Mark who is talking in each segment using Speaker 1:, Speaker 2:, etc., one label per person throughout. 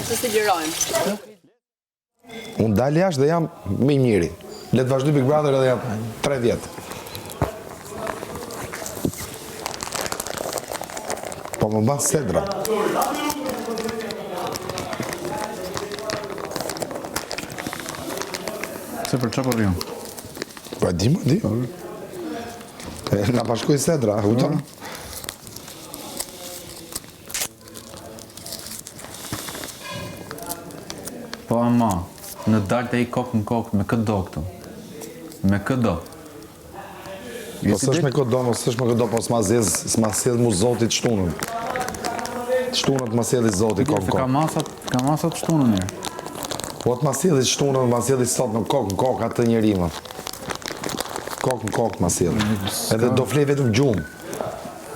Speaker 1: se si lirojmë.
Speaker 2: Unë dalë jashtë dhe jam më i miri. Le të vazhdoj Big Brother edhe jam 3 vjetë. Po më ban sedra.
Speaker 3: Se për që për rion?
Speaker 2: Pa di më di. Nga bashkuj sedra, hujton?
Speaker 3: Po ama, në dalë të i kokë në kokë, me këtë do këtu. Me këtë do.
Speaker 2: Po s'është me këtë do, s'është me këtë do, po s'ma sjedh mu zotit shtunën. Shtunën të ma sjedhi zotit kokë në kokë.
Speaker 3: Ka masat shtunën njërë.
Speaker 2: Po të ma sjedhi shtunën, ma sjedhi sot në kokë, atë njeri më. Kokë në kokë ma sjedhi. Edhe do flej vetëm gjumë.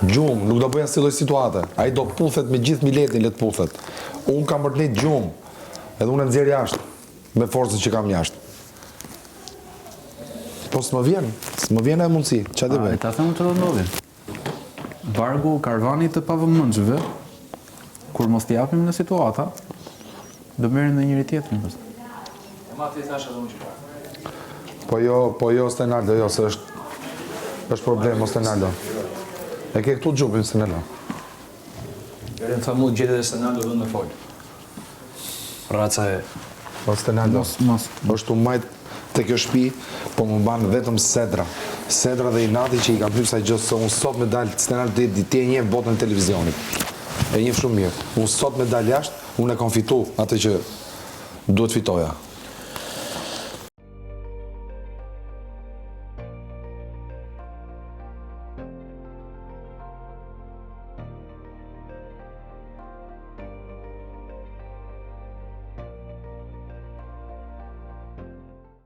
Speaker 2: Gjumë, nuk do bëja si lloj situate. Ai do puthet me gjithë miletin, le të puthet. Unë kam mërtnit gjumë. Edhe unë e nxjerr jashtë, me forcën që kam jashtë. Po s'më vjen e mundësi, që të bëj?
Speaker 3: Ta thëmë që do ndodhin. Vargu karvanit të pavëmendshëve, kur mos t'i japim në situata, do merren në njëri tjetrin.
Speaker 4: E ma ti thash edhe unë që parë.
Speaker 2: Po jo, Stenaldo, jo, se është problem, Stenaldo. E ke këtu gjupin, Stenaldo.
Speaker 4: Kërën tha mu gjithë dhe Stenaldo dhe në folë. Raca e...
Speaker 2: Po Stenaldo,
Speaker 3: Mos.
Speaker 2: është u majtë të kjo shtëpi, po më banë vetëm sedra. Sedra dhe inati që i kam pyrë sa i gjësë, se unë sot me dalë, Stenaldo, ti e njeh botën e televizionit. E njeh shumë mirë. Unë sot me dalë jashtë, unë e kam fitu atë që duhet fitoja.